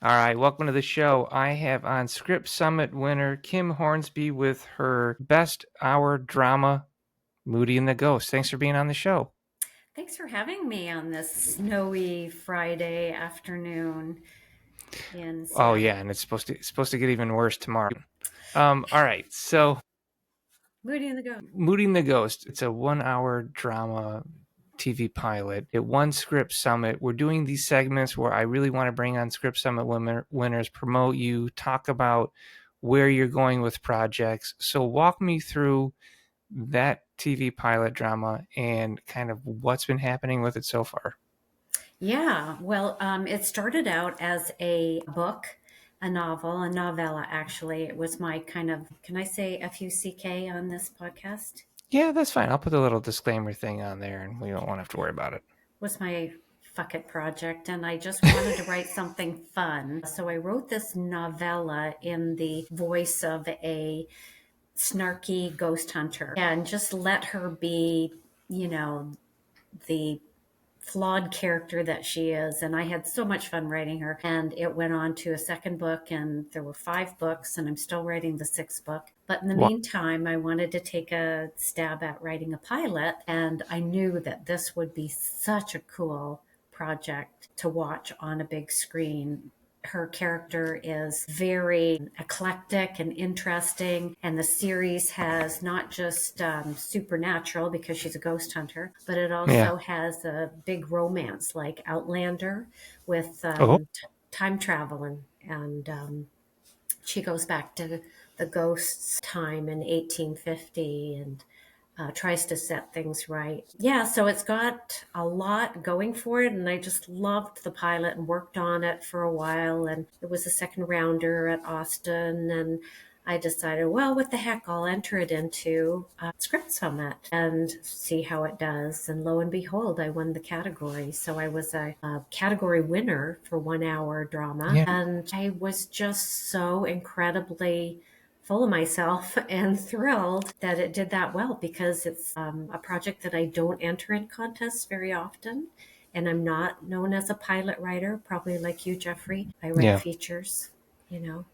All right, welcome to the show. I have on Script Summit winner Kim Hornsby with her best hour drama, Moody and the Ghost. Thanks for being on the show. Thanks for having me on this snowy Friday afternoon in Oh Seattle. yeah, and it's supposed to get even worse tomorrow. All right, so Moody and the Ghost. Moody and the Ghost. It's a 1 hour drama TV pilot. It won Script Summit. We're doing these segments where I really want to bring on Script Summit winners, promote you, talk about where you're going with projects. So walk me through that TV pilot drama and kind of what's been happening with it so far. Yeah, well, it started out as a book, a novel, a novella, actually. It was my kind of, can I say FUCK on this podcast? Yeah, that's fine. I'll put a little disclaimer thing on there and we don't want to have to worry about it. Was my fuck it project, and I just wanted to write something fun. So I wrote this novella in the voice of a snarky ghost hunter and just let her be, the flawed character that she is. And I had so much fun writing her. And it went on to a second book, and there were 5 books, and I'm still writing the 6th book. But in the Wow. meantime, I wanted to take a stab at writing a pilot. And I knew that this would be such a cool project to watch on a big screen. Her character is very eclectic and interesting, and the series has not just supernatural because she's a ghost hunter, but it Yeah. also has a big romance like Outlander with Oh, time travel, and she goes back to the ghost's time in 1850 and tries to set things right. Yeah, so it's got a lot going for it, and I just loved the pilot and worked on it for a while. And it was a second rounder at Austin, and I decided, well, what the heck, I'll enter it into Script Summit and see how it does. And lo and behold, I won the category. So I was a category winner for 1 hour drama, yeah. and I was just so incredibly full of myself and thrilled that it did that well, because it's a project that I don't enter in contests very often. And I'm not known as a pilot writer, probably like you, Jeffrey. I write Yeah. features, you know,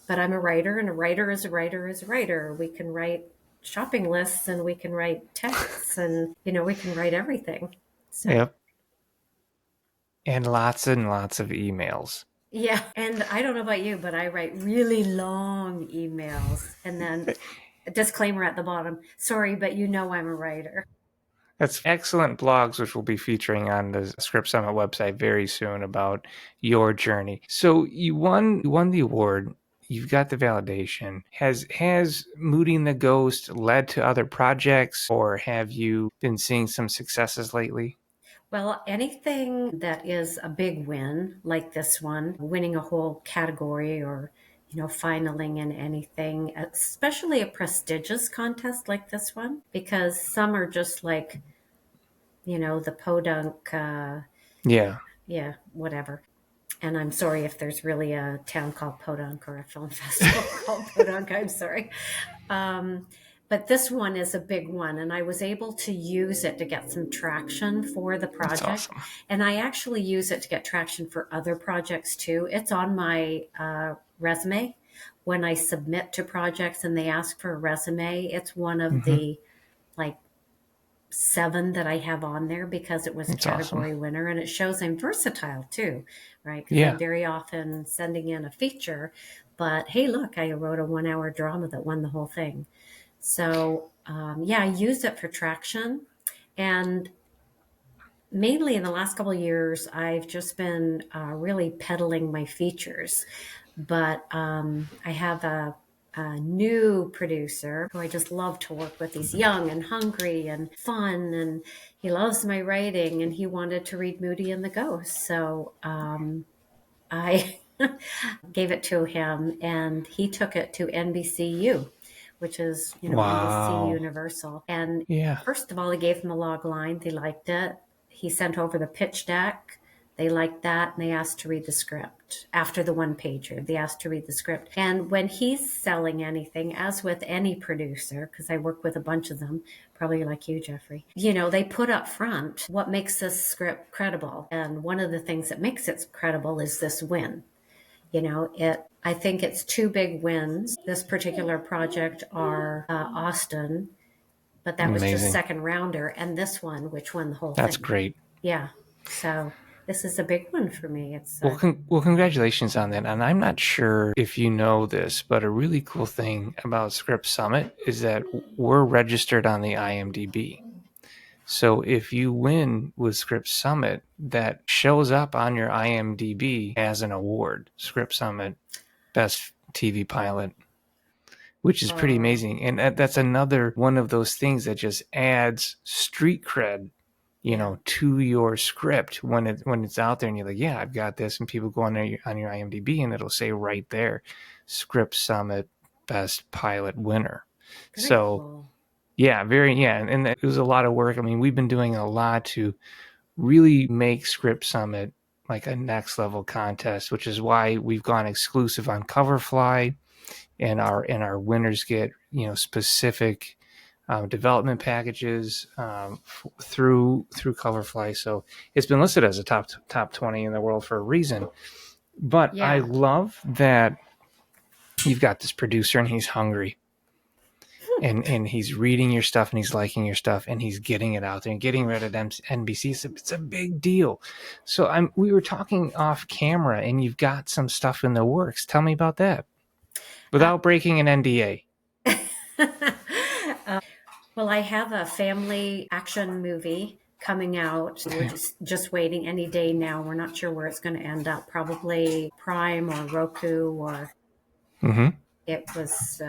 but I'm a writer, and a writer is a writer is a writer. We can write shopping lists, and we can write texts, and, we can write everything. So. Yep. And lots of emails. Yeah. And I don't know about you, but I write really long emails and then a disclaimer at the bottom. Sorry, but I'm a writer. That's excellent blogs, which we'll be featuring on the Script Summit website very soon about your journey. So you won the award. You've got the validation. Has Moody and the Ghost led to other projects, or have you been seeing some successes lately? Well, anything that is a big win, like this one, winning a whole category or, finaling in anything, especially a prestigious contest like this one, because some are just like, the podunk, Yeah. yeah, whatever. And I'm sorry if there's really a town called Podunk or a film festival called Podunk. I'm sorry. But this one is a big one, and I was able to use it to get some traction for the That's project. awesome. And I actually use it to get traction for other projects too. It's on my resume. When I submit to projects and they ask for a resume, it's one of Hmm. the like 7 that I have on there because it was a That's awesome. category winner, and it shows I'm versatile too, right? Because I'm Yeah. very often sending in a feature, but hey, look, I wrote a 1 hour drama that won the whole thing. So yeah, I use it for traction, and mainly in the last couple of years, I've just been really peddling my features. But I have a new producer who I just love to work with. He's young and hungry and fun, and he loves my writing, and he wanted to read Moody and the Ghost. So I gave it to him, and he took it to NBCU, which is, NBC Wow. Universal. And Yeah. first of all, he gave them a log line. They liked it. He sent over the pitch deck. They liked that, and they asked to read the script. After the 1 pager, they asked to read the script. And when he's selling anything, as with any producer, because I work with a bunch of them, probably like you, Jeffrey, they put up front what makes this script credible. And one of the things that makes it credible is this win. I think it's two big wins. This particular project are Austin, but that was just Amazing. second rounder, and this one, which won the whole That's thing. great. Yeah. So this is a big one for me. It's Well, congratulations on that. And I'm not sure if you know this, but a really cool thing about Script Summit is that we're registered on the IMDb. So if you win with Script Summit, that shows up on your IMDb as an award. Script Summit Best TV Pilot, which is pretty amazing. And that's another one of those things that just adds street cred, to your script when it's out there, and you're like, yeah, I've got this, and people go on there on your IMDb, and it'll say right there, Script Summit Best Pilot winner. very So cool. yeah, and it was a lot of work. I mean, we've been doing a lot to really make Script Summit like a next level contest, which is why we've gone exclusive on Coverfly, and our winners get specific development packages through Coverfly. So it's been listed as a top 20 in the world for a reason. But I Yeah. love that you've got this producer and he's hungry. And he's reading your stuff and he's liking your stuff and he's getting it out there and getting rid of NBC. It's a big deal. So we were talking off camera and you've got some stuff in the works. Tell me about that without breaking an NDA. Well, I have a family action movie coming out. We're just waiting any day now. We're not sure where it's going to end up. Probably Prime or Roku, or it was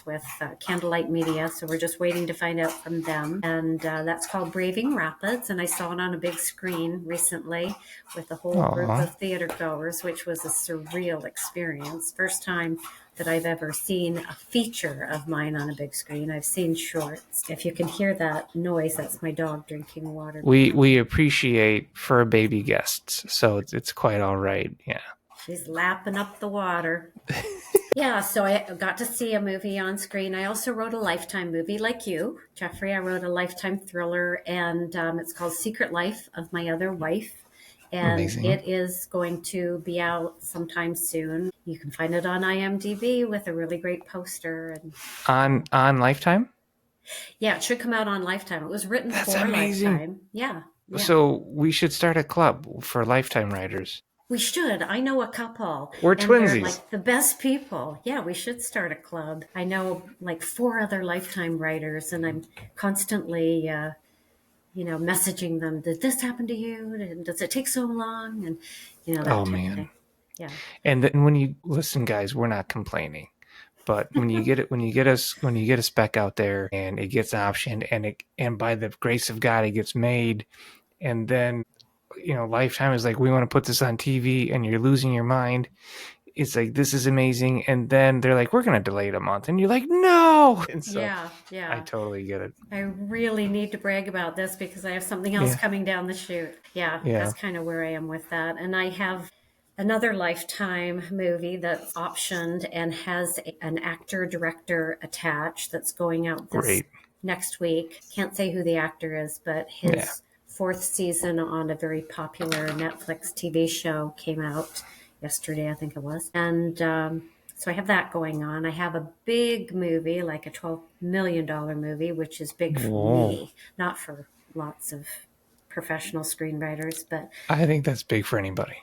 with Candlelight Media. So we're just waiting to find out from them. And that's called Braving Rapids. And I saw it on a big screen recently with a whole group of theater goers, which was a surreal experience. First time that I've ever seen a feature of mine on a big screen. I've seen shorts. If you can hear that noise, that's my dog drinking water. We appreciate fur baby guests, so it's quite all right. Yeah. She's lapping up the water. Yeah, so I got to see a movie on screen. I also wrote a Lifetime movie like you, Jeffrey. I wrote a Lifetime thriller, and it's called Secret Life of My Other Wife. And Amazing. It is going to be out sometime soon. You can find it on IMDb with a really great poster. And on Lifetime? Yeah, it should come out on Lifetime. It was written for amazing. Lifetime. Yeah. So we should start a club for Lifetime writers. We should. I know a couple. We're twinsies. They're like the best people. Yeah, we should start a club. I know like 4 other Lifetime writers, and I'm constantly messaging them. Did this happen to you? And does it take so long? And that type of thing. Yeah. And then when you listen, guys, we're not complaining, but when you get a spec out there and it gets optioned and by the grace of God it gets made, and then Lifetime is like, we want to put this on TV, and you're losing your mind. It's like, this is amazing. And then they're like, we're going to delay it a month. And you're like, no. And so yeah. I totally get it. I really need to brag about this because I have something else coming down the chute. Yeah, that's kind of where I am with that. And I have another Lifetime movie that's optioned and has an actor-director attached that's going out next week. Can't say who the actor is, but his 4th season on a very popular Netflix TV show came out yesterday, I think it was. And so I have that going on. I have a big movie, like a $12 million movie, which is big for me, not for lots of professional screenwriters, but I think that's big for anybody.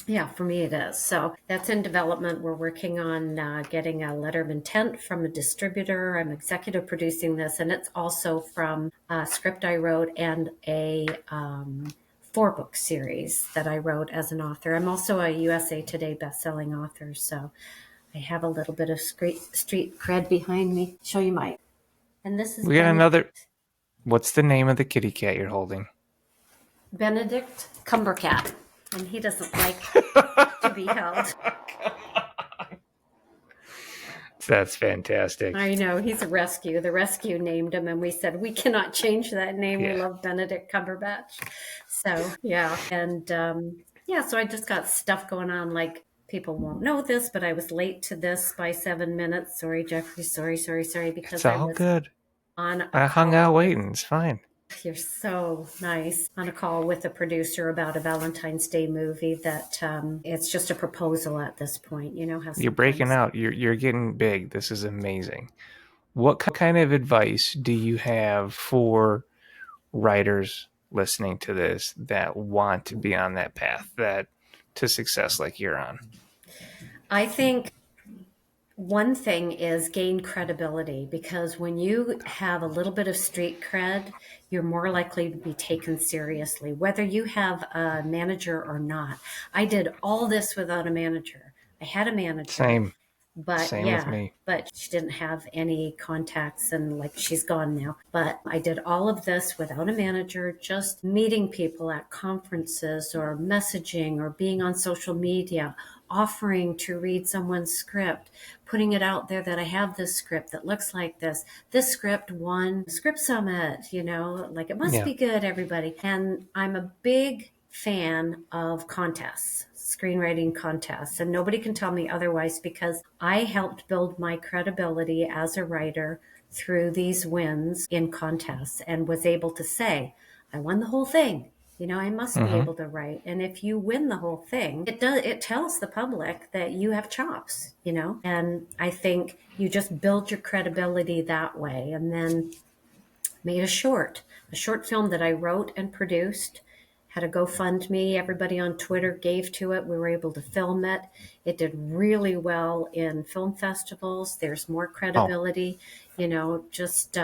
Yeah, for me it is. So that's in development. We're working on getting a letter of intent from a distributor. I'm executive producing this, and it's also from a script I wrote and a 4-book series that I wrote as an author. I'm also a USA Today bestselling author, so I have a little bit of street cred behind me. Show you my. And this is. We got another. What's the name of the kitty cat you're holding? Benedict Cumbercat. And he doesn't like to be held. That's fantastic. I know. He's a rescue. The rescue named him, and we said, we cannot change that name. We love Benedict Cumberbatch. So, yeah. And, so I just got stuff going on. Like, people won't know this, but I was late to this by 7 minutes. Sorry, Jeffrey. Sorry. Because it's all good. On I hung out waiting. It's fine. You're so nice. On a call with a producer about a Valentine's Day movie that it's just a proposal at this point. You know how You're breaking sometimes. out. You're getting big. This is amazing. What kind of advice do you have for writers listening to this that want to be on that path that to success like you're on? I think one thing is gain credibility, because when you have a little bit of street cred, you're more likely to be taken seriously, whether you have a manager or not. I did all this without a manager. I had a manager, Same. but Same with yeah, me. but she didn't have any contacts, and like she's gone now. But I did all of this without a manager, just meeting people at conferences or messaging or being on social media, offering to read someone's script, putting it out there that I have this script that looks like this. This script won Script Summit, like it must Yeah. be good, everybody. And I'm a big fan of contests, screenwriting contests, and nobody can tell me otherwise, because I helped build my credibility as a writer through these wins in contests and was able to say, I won the whole thing. I must be Mm-hmm. able to write. And if you win the whole thing, it tells the public that you have chops. And I think you just build your credibility that way. And then made a short film that I wrote and produced, had a GoFundMe. Everybody on Twitter gave to it. We were able to film it. It did really well in film festivals. There's more Oh, credibility, just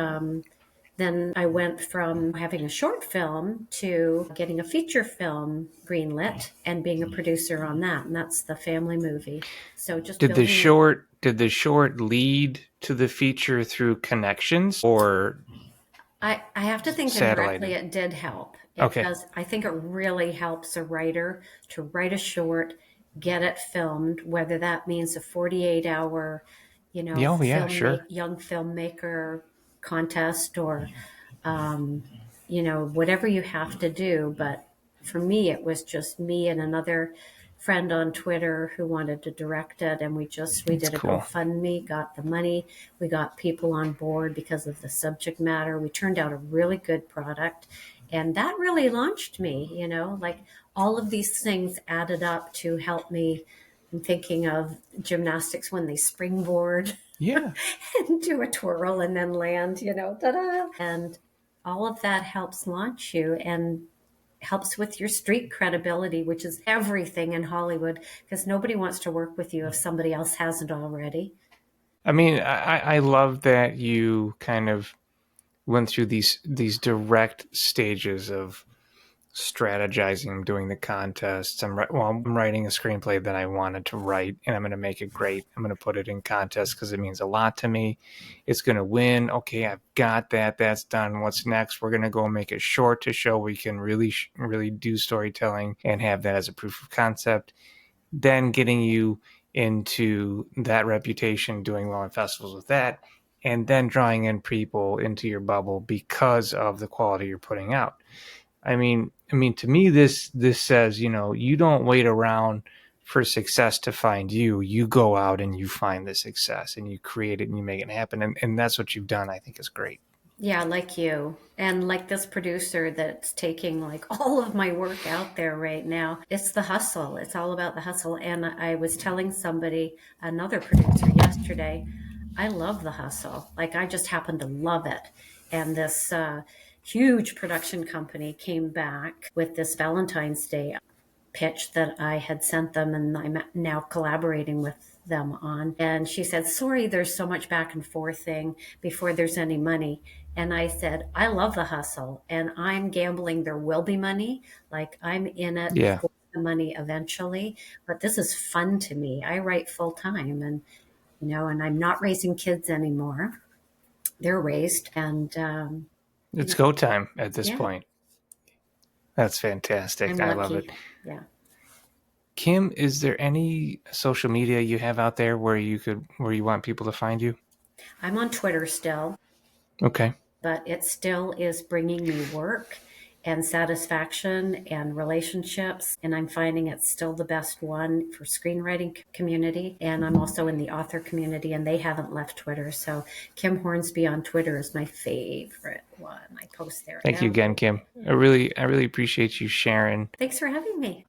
then I went from having a short film to getting a feature film greenlit and being a producer on that. And that's the family movie. So just did the building your short did the short lead to the feature through connections or I have to think indirectly satellited? it did help. It Okay. does. I think it really helps a writer to write a short, get it filmed, whether that means a 48-hour, Yeah, oh yeah, sure. young filmmaker contest, or whatever you have to do. But for me, it was just me and another friend on Twitter who wanted to direct it. And we It's did a cool. GoFundMe, got the money. We got people on board because of the subject matter. We turned out a really good product. And that really launched me, like all of these things added up to help me. I'm thinking of gymnastics when they springboard Yeah. and do a twirl and then land, ta-da. And all of that helps launch you and helps with your street credibility, which is everything in Hollywood, because nobody wants to work with you if somebody else hasn't already. I mean, I love that you kind of went through these direct stages of strategizing, doing the contests. I'm writing a screenplay that I wanted to write, and I'm going to make it great. I'm going to put it in contests because it means a lot to me. It's going to win. Okay, I've got that. That's done. What's next? We're going to go make a short to show we can really do storytelling and have that as a proof of concept. Then getting you into that reputation, doing well in festivals with that, and then drawing in people into your bubble because of the quality you're putting out. I mean, to me, this says, you don't wait around for success to find you. You go out and you find the success, and you create it, and you make it happen, and that's what you've done. I think is great. Yeah, like you. And like this producer that's taking like all of my work out there right now. It's the hustle. It's all about the hustle. And I was telling somebody, another producer yesterday, I love the hustle. Like I just happen to love it. And this huge production company came back with this Valentine's Day pitch that I had sent them, and I'm now collaborating with them on. And she said, sorry, there's so much back and forthing before there's any money. And I said, I love the hustle and I'm gambling there will be money. Like I'm in it Yeah, for the money eventually, but this is fun to me. I write full time, and, and I'm not raising kids anymore. They're raised, and, you it's know, go time at this yeah, point. That's fantastic. I'm I love it. lucky. Yeah. Kim, is there any social media you have out there where you want people to find you? I'm on Twitter still, Okay. but it still is bringing me work. and satisfaction and relationships. And I'm finding it's still the best one for screenwriting community. And I'm also in the author community, and they haven't left Twitter. So Kim Hornsby on Twitter is my favorite one. I post there. Thank you again, Kim. I really appreciate you sharing. Thanks for having me.